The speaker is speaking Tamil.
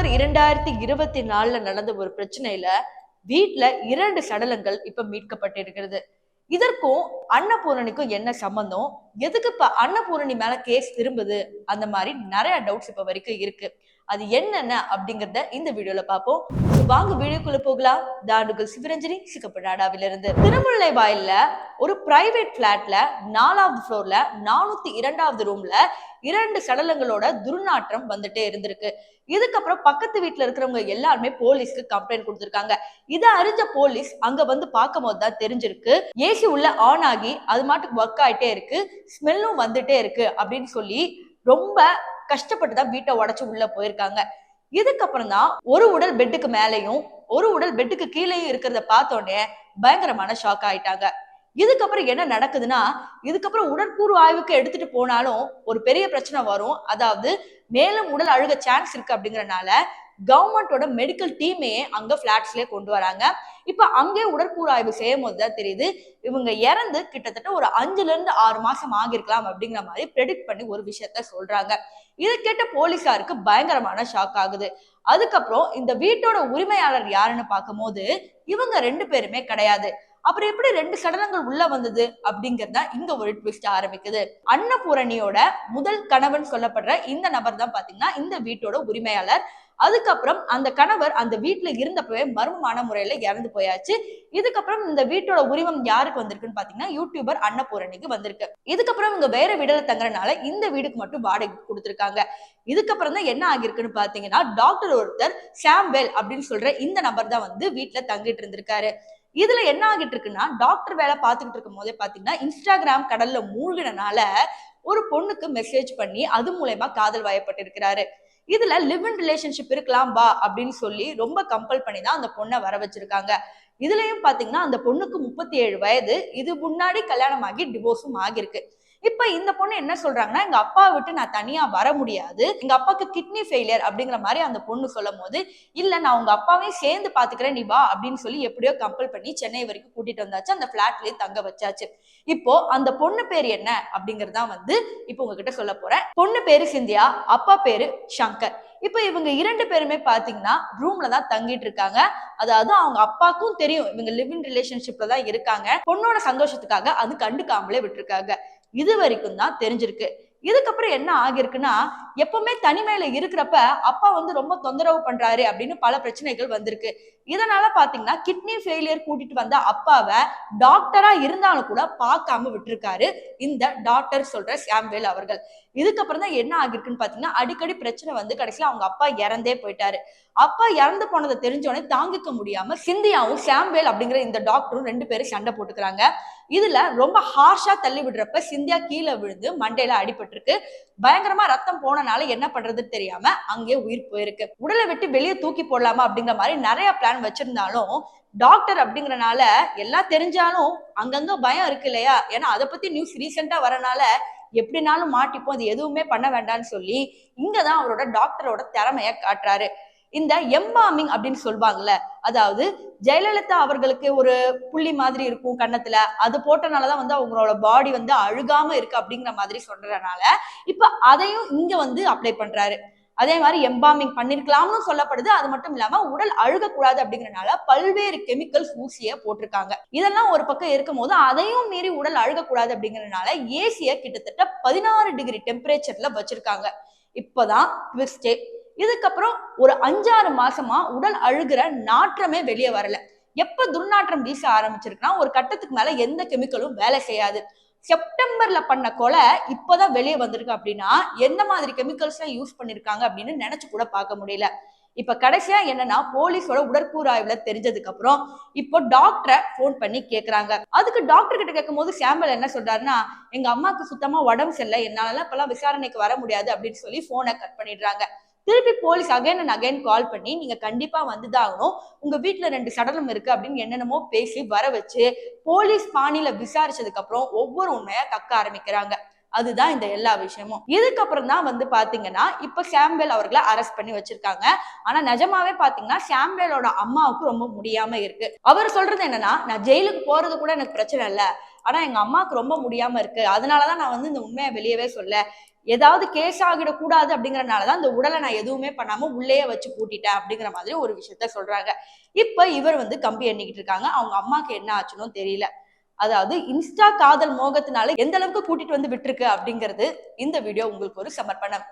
அக்டோபர் 2024 நடந்த ஒரு பிரச்சனையில வீட்டுல 2 சடலங்கள் இப்ப மீட்கப்பட்டிருக்கிறது. இதற்கும் அன்னபூரணிக்கும் என்ன சம்பந்தம், எதுக்கு இப்ப அன்னபூரணி மேல கேஸ் திரும்புது, அந்த மாதிரி நிறைய டவுட்ஸ் இப்ப வரைக்கும் இருக்கு. அது என்னென்ன அப்படிங்கறத இந்த வீடியோல பார்ப்போம். வாங்க வீடியோக்குள்ள போகலாம். தாண்டுகள் சிவரஞ்சனி சிக்கப்பநாடாவிலிருந்து. திருமுல்லை வாயில்ல ஒரு பிரைவேட் பிளாட்ல 4வது ஃப்ளோர்ல 402வது ரூம்ல 2 சடலங்களோட துர்நாற்றம் வந்துட்டே இருந்திருக்கு. இதுக்கப்புறம் பக்கத்து வீட்டுல இருக்கிறவங்க எல்லாருமே போலீஸ்க்கு கம்ப்ளைண்ட் கொடுத்திருக்காங்க. இதை அறிஞ்ச போலீஸ் அங்க வந்து பார்க்கும் போதுதான் தெரிஞ்சிருக்கு ஏசி உள்ள ஆன் ஆகி அது மாட்டுக்கு ஒர்க் ஆயிட்டே இருக்கு, ஸ்மெல்லும் வந்துட்டே இருக்கு அப்படின்னு சொல்லி ரொம்ப கஷ்டப்பட்டுதான் வீட்டை உடைச்சு உள்ள போயிருக்காங்க. இதுக்கப்புறம் தான் ஒரு உடல் பெட்டுக்கு மேலையும் ஒரு உடல் பெட்டுக்கு கீழேயும் இருக்கிறத பார்த்தோன்னே பயங்கரமான ஷாக் ஆயிட்டாங்க. இதுக்கப்புறம் என்ன நடக்குதுன்னா, இதுக்கப்புறம் உடற்கூறு ஆய்வுக்கு எடுத்துட்டு போனாலும் ஒரு பெரிய பிரச்சனை வரும். அதாவது மேலும் உடல் அழுக சான்ஸ் இருக்கு அப்படிங்கறனால கவர்மெண்டோட மெடிக்கல் டீமே அங்க பிளாட்ஸ்லயே கொண்டு வராங்க. இப்ப அங்கே உடற்கூறு ஆய்வு செய்யும் போதுதான் தெரியுது இவங்க இறந்து கிட்டத்தட்ட ஒரு 5ல இருந்து 6 மாசம் ஆகிருக்கலாம் அப்படிங்கிற மாதிரி ப்ரெடிக்ட் பண்ணி ஒரு விஷயத்த சொல்றாங்க. இதை கேட்ட போலீஸாருக்கு பயங்கரமான ஷாக் ஆகுது. அதுக்கப்புறம் இந்த வீட்டோட உரிமையாளர் யாருன்னு பார்க்கும் போது இவங்க 2 பேருமே கிடையாது. அப்புறம் எப்படி 2 சடலங்கள் உள்ள வந்தது அப்படிங்கறத இங்க ஒரு ட்விஸ்ட் ஆரம்பிக்குது. அன்னபூரணியோட முதல் கணவன் சொல்லப்படுற இந்த நபர் தான் பாத்தீங்கன்னா இந்த வீட்டோட உரிமையாளர். அதுக்கப்புறம் அந்த கணவர் அந்த வீட்டுல இருந்தப்பவே மர்மமான முறையில இறந்து போயாச்சு. இதுக்கப்புறம் இந்த வீட்டோட உரிமம் யாருக்கு வந்திருக்குன்னு பாத்தீங்கன்னா யூடியூபர் அன்னபூரணிக்கு வந்திருக்கு. இதுக்கப்புறம் இவங்க வேற வீடுல தங்குறதுனால இந்த வீடுக்கு மட்டும் வாடகை கொடுத்திருக்காங்க. இதுக்கப்புறம் தான் என்ன ஆகிருக்குன்னு பாத்தீங்கன்னா டாக்டர் ஒருத்தர் சாம்வேல் அப்படின்னு சொல்ற இந்த நபர் தான் வந்து வீட்டுல தங்கிட்டு இருந்திருக்காரு. இதுல என்ன ஆகிட்டு இருக்குன்னா, டாக்டர் வேலை பார்த்துக்கிட்டு இருக்கும் போதே பாத்தீங்கன்னா இன்ஸ்டாகிராம் கடல்ல மூழ்கினால ஒரு பொண்ணுக்கு மெசேஜ் பண்ணி அது மூலமா காதல் வயப்பட்டிருக்கிறாரு. இதுல லிவ் இன் ரிலேஷன்ஷிப் இருக்கலாம் வா அப்படின்னு சொல்லி ரொம்ப கம்பல் பண்ணி தான் அந்த பொண்ணை வர வச்சிருக்காங்க. இதுலயும் பாத்தீங்கன்னா அந்த பொண்ணுக்கு 37 வயது. இது முன்னாடி கல்யாணம் ஆகி டிவோர்ஸும் ஆகிருக்கு. இப்ப இந்த பொண்ணு என்ன சொல்றாங்கன்னா, எங்க அப்பாவை விட்டு நான் தனியா வர முடியாது, எங்க அப்பாவுக்கு கிட்னி ஃபெயிலியர் அப்படிங்கிற மாதிரி அந்த பொண்ணு சொல்லும் போது, இல்ல நான் உங்க அப்பாவையும் சேர்ந்து பாத்துக்கிறேன் நீ வா அப்படின்னு சொல்லி எப்படியோ கம்பல் பண்ணி சென்னை வரைக்கும் கூட்டிட்டு வந்தாச்சு. அந்த பிளாட்லயே தங்க வச்சாச்சு. இப்போ அந்த பொண்ணு பேரு என்ன அப்படிங்கறதா வந்து இப்போ உங்ககிட்ட சொல்ல போறேன். பொண்ணு பேரு சிந்தியா, அப்பா பேரு சங்கர். இப்ப இவங்க 2 பேருமே பாத்தீங்கன்னா ரூம்ல தான் தங்கிட்டு இருக்காங்க. அதாவது அவங்க அப்பாக்கும் தெரியும் இவங்க லிவ் இன் ரிலேஷன்ஷிப்ல தான் இருக்காங்க. பொண்ணோட சந்தோஷத்துக்காக அது கண்டுக்காமலே விட்டுருக்காங்க. இது வரைக்கும் தான் தெரிஞ்சிருக்கு. இதுக்கப்புறம் என்ன ஆகிருக்குன்னா, எப்பவுமே தனிமையில இருக்கிறப்ப அப்பா வந்து ரொம்ப தொந்தரவு பண்றாரு அப்படின்னு பல பிரச்சனைகள் வந்திருக்கு. இதனால பாத்தீங்கன்னா கிட்னி ஃபெயிலியர் கூட்டிட்டு வந்த அப்பாவை டாக்டரா இருந்தாலும் கூட பார்க்காம விட்டுருக்காரு இந்த டாக்டர் சொல்ற சாம்வேல் அவர்கள். இதுக்கப்புறம் தான் என்ன ஆகிருக்குன்னு பாத்தீங்கன்னா அடிக்கடி பிரச்சனை வந்து கடைசியில அவங்க அப்பா இறந்தே போயிட்டாரு. அப்பா இறந்து போனதை தெரிஞ்சோடனே தாங்கிக்க முடியாம சிந்தியாவும் சாம்வேல் அப்படிங்கிற இந்த டாக்டரும் 2 பேரும் சண்டை போட்டுக்கிறாங்க. இதுல ரொம்ப ஹார்ஷா தள்ளி விடுறப்ப சிந்தியா கீழே விழுந்து மண்டையில அடிபட்டிருக்கு. பயங்கரமா ரத்தம் போனனால என்ன பண்றதுன்னு தெரியாம அங்கேயே உயிர் போயிருக்கு. உடலை விட்டு வெளியே தூக்கி போடலாமா அப்படிங்கிற மாதிரி நிறைய பிளான் வச்சிருந்தாலும் டாக்டர் அப்படிங்கறனால எல்லாம் தெரிஞ்சாலும் அங்கங்க பயம் இருக்கு இல்லையா, ஏன்னா அதை பத்தி நியூஸ் ரீசெண்டா வரனால எப்படினாலும் மாட்டிப்போம், அது எதுவுமே பண்ண வேண்டாம்னு சொல்லி இங்கதான் அவரோட டாக்டரோட திறமைய காட்டுறாரு. இந்த எம்பாமிங் அப்படின்னு சொல்லுவாங்கல்ல, அதாவது ஜெயலலிதா அவர்களுக்கு ஒரு புள்ளி மாதிரி இருக்கும் கன்னத்துல, அது போட்டனாலதான் வந்து அவங்களோட பாடி வந்து அழுகாம இருக்கு அப்படிங்கிற மாதிரி சொல்றதுனால இப்ப அதையும் இங்க வந்து அப்ளை பண்றாரு. அதே மாதிரி எம்பாமிங் பண்ணிருக்கலாம்னு சொல்லப்படுது. அது மட்டும் இல்லாம உடல் அழுகக்கூடாது அப்படிங்கறதுனால பல்வேறு கெமிக்கல்ஸ் ஊசிய போட்டிருக்காங்க. இதெல்லாம் ஒரு பக்கம் இருக்கும் போது அதையும் மீறி உடல் அழுகக்கூடாது அப்படிங்கறதுனால ஏசிய கிட்டத்தட்ட 16 டிகிரி டெம்பரேச்சர்ல வச்சிருக்காங்க. இப்பதான் ட்விஸ்டே. இதுக்கப்புறம் ஒரு 5-6 மாசமா உடல் அழுகிற நாற்றமே வெளியே வரல. எப்ப துர்நாற்றம் வீச ஆரம்பிச்சிருக்குன்னா ஒரு கட்டத்துக்கு மேல எந்த கெமிக்கலும் வேலை செய்யாது. செப்டம்பர்ல பண்ண கொலை இப்பதான் வெளியே வந்திருக்கு அப்படின்னா எந்த மாதிரி கெமிக்கல்ஸ் எல்லாம் யூஸ் பண்ணிருக்காங்க அப்படின்னு நினைச்சு கூட பார்க்க முடியல. இப்ப கடைசியா என்னன்னா போலீஸோட உடற்கூறு ஆய்வுல தெரிஞ்சதுக்கு அப்புறம் இப்போ டாக்டரை போன் பண்ணி கேக்குறாங்க. அதுக்கு டாக்டர் கிட்ட கேட்கும் போது சாம்பல் என்ன சொல்றாருன்னா, எங்க அம்மாவுக்கு சுத்தமா உடம்பு சரியில்லை, என்னால இப்பெல்லாம் விசாரணைக்கு வர முடியாது அப்படின்னு சொல்லி போனை கட் பண்ணிடுறாங்க. திருப்பி police again and again call பண்ணி நீங்க கண்டிப்பா வந்துதான் ஆகணும், உங்க வீட்டுல 2 சடலம் இருக்கு அப்படின்னு என்னென்னமோ பேசி வர வச்சு போலீஸ் பாணியில விசாரிச்சதுக்கு அப்புறம் ஒவ்வொரு உண்மையா கக்க ஆரம்பிக்கிறாங்க. அதுதான் இந்த எல்லா விஷயமும். இதுக்கப்புறம் தான் வந்து பாத்தீங்கன்னா இப்ப சாம்வேல் அவர்களை அரெஸ்ட் பண்ணி வச்சிருக்காங்க. ஆனா நிஜமாவே பாத்தீங்கன்னா சாம்வேலோட அம்மாவுக்கு ரொம்ப முடியாம இருக்கு. அவர் சொல்றது என்னன்னா, நான் ஜெயிலுக்கு போறது கூட எனக்கு பிரச்சனை இல்ல, ஆனா எங்க அம்மாவுக்கு ரொம்ப முடியாம இருக்கு, அதனாலதான் நான் வந்து இந்த உண்மையை வெளியவே சொல்ல, ஏதாவது கேஸ் ஆகிடக்கூடாது அப்படிங்கறதுனாலதான் இந்த உடலை நான் எதுவுமே பண்ணாம உள்ளேயே வச்சு பூட்டிட்டேன் அப்படிங்கிற மாதிரி ஒரு விஷயத்த சொல்றாங்க. இப்ப இவர் வந்து கம்பி எண்ணிக்கிட்டு இருக்காங்க. அவங்க அம்மாக்கு என்ன ஆச்சுன்னு தெரியல. அதாவது இன்ஸ்டா காதல் மோகத்தினால எந்த அளவுக்கு கூட்டிட்டு வந்து விட்டுருக்கு அப்படிங்கிறது இந்த வீடியோ உங்களுக்கு ஒரு சமர்ப்பணம்.